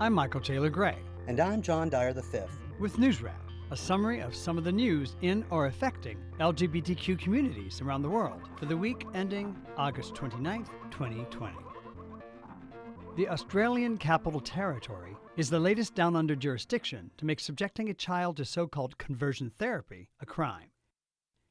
I'm Michael Taylor Gray. And I'm John Dyer V. With NewsWrap, a summary of some of the news in or affecting LGBTQ communities around the world for the week ending August 29th, 2020. The Australian Capital Territory is the latest down-under jurisdiction to make subjecting a child to so-called conversion therapy a crime.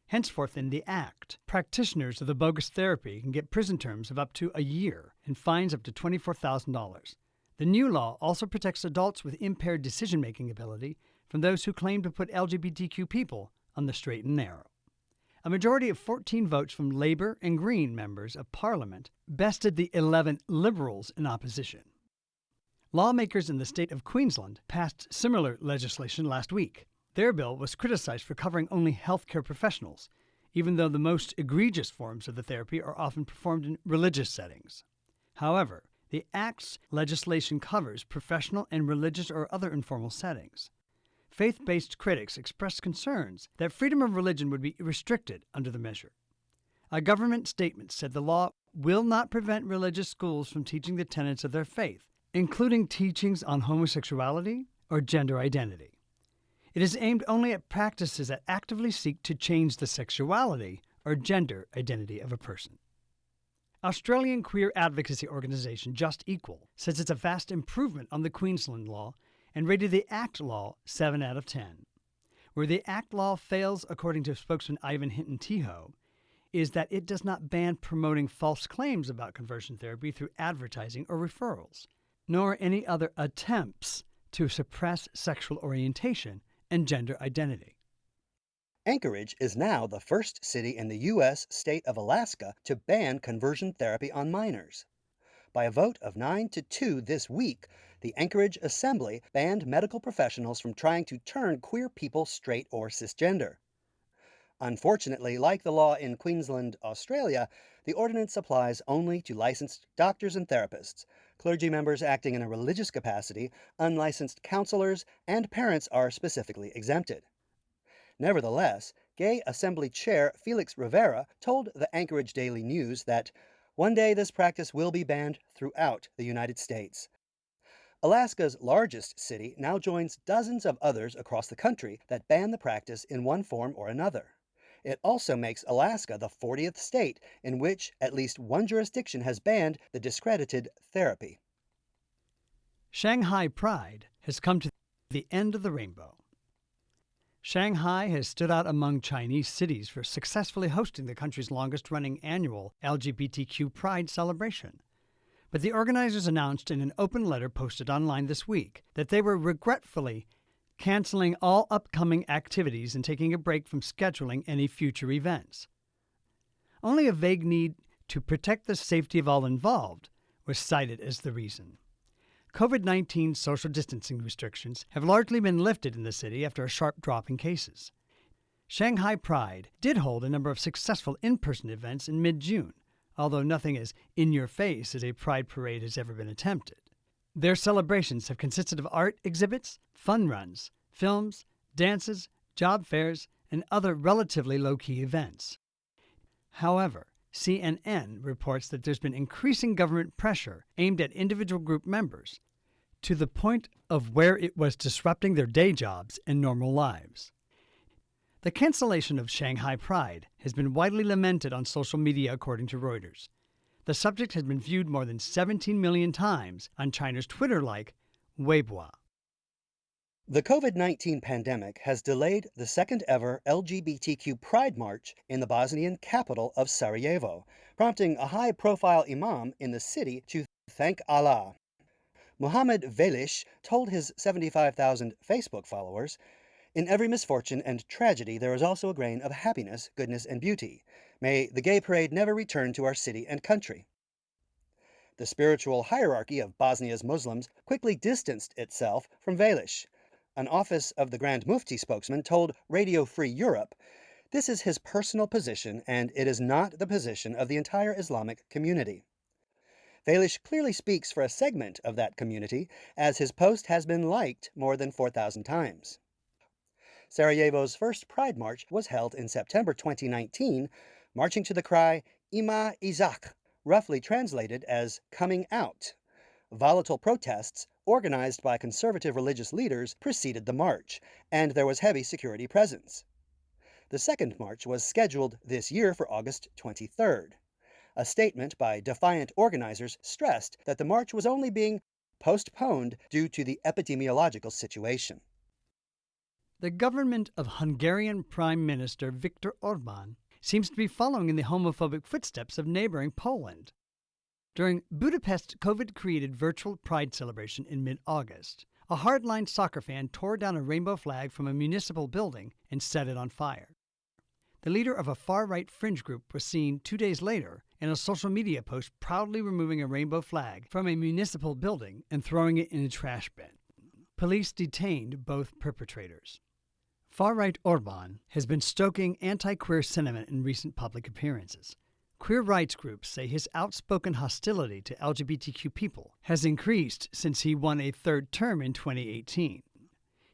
Henceforth in the Act, practitioners of the bogus therapy can get prison terms of up to a year and fines up to $24,000. The new law also protects adults with impaired decision-making ability from those who claim to put LGBTQ people on the straight and narrow. A majority of 14 votes from Labour and Green members of Parliament bested the 11 Liberals in opposition. Lawmakers in the state of Queensland passed similar legislation last week. Their bill was criticized for covering only healthcare professionals, even though the most egregious forms of the therapy are often performed in religious settings. However, the Act's legislation covers professional and religious or other informal settings. Faith-based critics expressed concerns that freedom of religion would be restricted under the measure. A government statement said the law will not prevent religious schools from teaching the tenets of their faith, including teachings on homosexuality or gender identity. It is aimed only at practices that actively seek to change the sexuality or gender identity of a person. Australian queer advocacy organisation Just Equal says it's a vast improvement on the Queensland law and rated the Act law 7 out of 10. Where the Act law fails, according to spokesman Ivan Hinton-Tejo, is that it does not ban promoting false claims about conversion therapy through advertising or referrals, nor any other attempts to suppress sexual orientation and gender identity. Anchorage is now the first city in the U.S. state of Alaska to ban conversion therapy on minors. By a vote of 9-2 this week, the Anchorage Assembly banned medical professionals from trying to turn queer people straight or cisgender. Unfortunately, like the law in Queensland, Australia, the ordinance applies only to licensed doctors and therapists. Clergy members acting in a religious capacity, unlicensed counselors, and parents are specifically exempted. Nevertheless, Gay Assembly Chair Felix Rivera told the Anchorage Daily News that one day this practice will be banned throughout the United States. Alaska's largest city now joins dozens of others across the country that ban the practice in one form or another. It also makes Alaska the 40th state in which at least one jurisdiction has banned the discredited therapy. ShanghiPride has come to the end of the rainbow. Shanghai has stood out among Chinese cities for successfully hosting the country's longest-running annual LGBTQ Pride celebration. But the organizers announced in an open letter posted online this week that they were regretfully canceling all upcoming activities and taking a break from scheduling any future events. Only a vague need to protect the safety of all involved was cited as the reason. COVID-19 social distancing restrictions have largely been lifted in the city after a sharp drop in cases. ShanghiPride did hold a number of successful in-person events in mid-June, although nothing as in-your-face as a Pride parade has ever been attempted. Their celebrations have consisted of art exhibits, fun runs, films, dances, job fairs, and other relatively low-key events. However, CNN reports that there's been increasing government pressure aimed at individual group members to the point of where it was disrupting their day jobs and normal lives. The cancellation of ShanghiPride has been widely lamented on social media, according to Reuters. The subject has been viewed more than 17 million times on China's Twitter-like Weibo. The COVID-19 pandemic has delayed the second-ever LGBTQ Pride March in the Bosnian capital of Sarajevo, prompting a high-profile imam in the city to thank Allah. Muhammad Velish told his 75,000 Facebook followers, "In every misfortune and tragedy there is also a grain of happiness, goodness, and beauty. May the gay parade never return to our city and country." The spiritual hierarchy of Bosnia's Muslims quickly distanced itself from Velish. An Office of the Grand Mufti spokesman told Radio Free Europe, "This is his personal position and it is not the position of the entire Islamic community." Velish clearly speaks for a segment of that community, as his post has been liked more than 4,000 times. Sarajevo's first Pride March was held in September 2019, marching to the cry, "Ima Izak," roughly translated as "coming out." Volatile protests, organized by conservative religious leaders, preceded the march, and there was heavy security presence. The second march was scheduled this year for August 23rd. A statement by defiant organizers stressed that the march was only being postponed due to the epidemiological situation. The government of Hungarian Prime Minister Viktor Orbán seems to be following in the homophobic footsteps of neighboring Poland. During Budapest's COVID-created virtual Pride celebration in mid-August, a hardline soccer fan tore down a rainbow flag from a municipal building and set it on fire. The leader of a far-right fringe group was seen 2 days later in a social media post proudly removing a rainbow flag from a municipal building and throwing it in a trash bin. Police detained both perpetrators. Far-right Orbán has been stoking anti-queer sentiment in recent public appearances. Queer rights groups say his outspoken hostility to LGBTQ people has increased since he won a third term in 2018.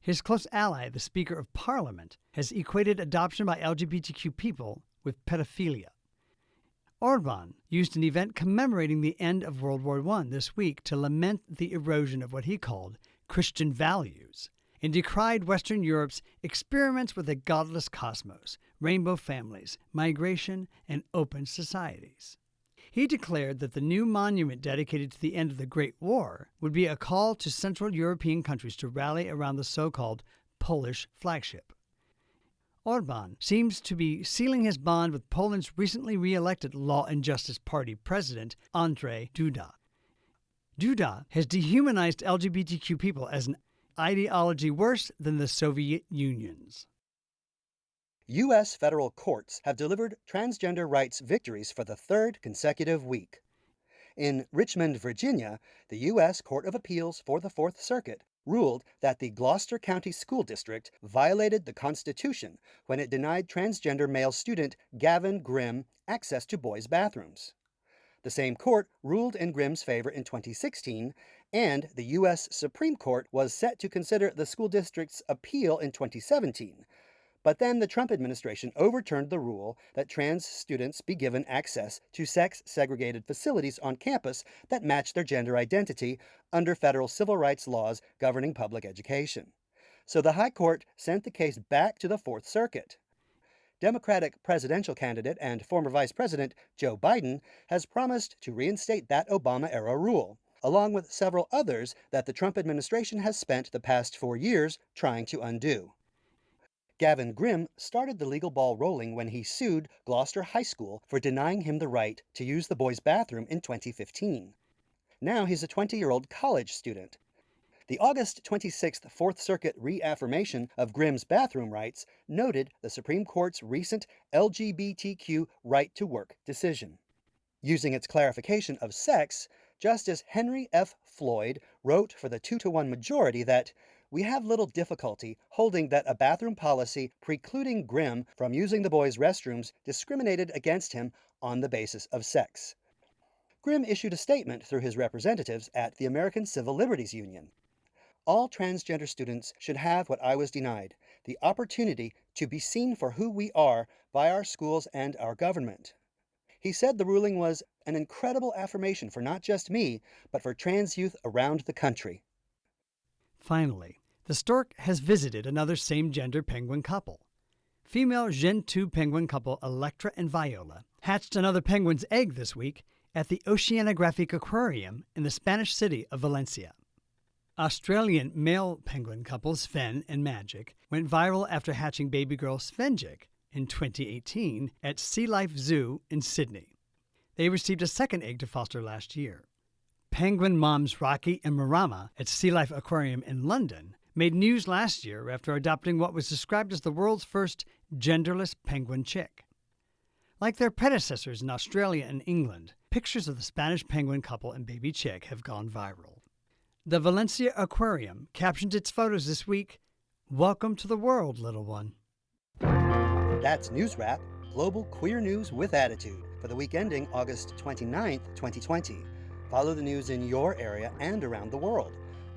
His close ally, the Speaker of Parliament, has equated adoption by LGBTQ people with pedophilia. Orbán used an event commemorating the end of World War I this week to lament the erosion of what he called Christian values and decried Western Europe's experiments with a godless cosmos, rainbow families, migration, and open societies. He declared that the new monument dedicated to the end of the Great War would be a call to Central European countries to rally around the so-called Polish flagship. Orbán seems to be sealing his bond with Poland's recently re-elected Law and Justice Party president, Andrzej Duda. Duda has dehumanized LGBTQ people as an ideology worse than the Soviet Union's. U.S. federal courts have delivered transgender rights victories for the third consecutive week. In Richmond, Virginia, the U.S. Court of Appeals for the Fourth Circuit ruled that the Gloucester County School District violated the Constitution when it denied transgender male student Gavin Grimm access to boys' bathrooms. The same court ruled in Grimm's favor in 2016, and the U.S. Supreme Court was set to consider the school district's appeal in 2017. But then the Trump administration overturned the rule that trans students be given access to sex-segregated facilities on campus that match their gender identity under federal civil rights laws governing public education. So the High Court sent the case back to the Fourth Circuit. Democratic presidential candidate and former Vice President Joe Biden has promised to reinstate that Obama-era rule, along with several others that the Trump administration has spent the past 4 years trying to undo. Gavin Grimm started the legal ball rolling when he sued Gloucester High School for denying him the right to use the boys' bathroom in 2015. Now he's a 20-year-old college student. The August 26th Fourth Circuit reaffirmation of Grimm's bathroom rights noted the Supreme Court's recent LGBTQ right-to-work decision. Using its clarification of sex, Justice Henry F. Floyd wrote for the 2-to-1 majority that we have little difficulty holding that a bathroom policy precluding Grimm from using the boys' restrooms discriminated against him on the basis of sex. Grimm issued a statement through his representatives at the American Civil Liberties Union. All transgender students should have what I was denied, the opportunity to be seen for who we are by our schools and our government. He said the ruling was an incredible affirmation for not just me, but for trans youth around the country. Finally, the stork has visited another same-gender penguin couple. Female Gentoo penguin couple Electra and Viola hatched another penguin's egg this week at the Oceanographic Aquarium in the Spanish city of Valencia. Australian male penguin couple Sven and Magic went viral after hatching baby girl Svenjik in 2018 at Sea Life Zoo in Sydney. They received a second egg to foster last year. Penguin moms Rocky and Marama at Sea Life Aquarium in London made news last year after adopting what was described as the world's first genderless penguin chick. Like their predecessors in Australia and England, pictures of the Spanish penguin couple and baby chick have gone viral. The Valencia Aquarium captioned its photos this week, "Welcome to the world, little one." That's NewsWrap, global queer news with attitude, for the week ending August 29th, 2020. Follow the news in your area and around the world.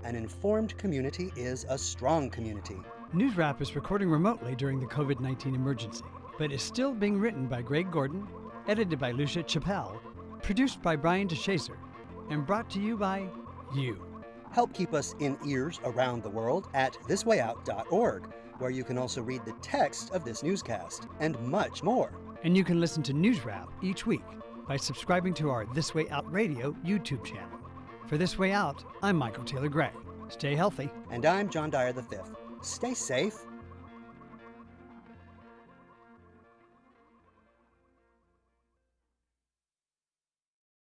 An informed community is a strong community. NewsWrap is recording remotely during the COVID-19 emergency, but is still being written by Greg Gordon, edited by Lucia Chappelle, produced by Brian DeShazor, and brought to you by you. Help keep us in ears around the world at thiswayout.org, where you can also read the text of this newscast, and much more. And you can listen to NewsWrap each week by subscribing to our This Way Out Radio YouTube channel. For This Way Out, I'm Michael Taylor Gray. Stay healthy. And I'm John Dyer V. Stay safe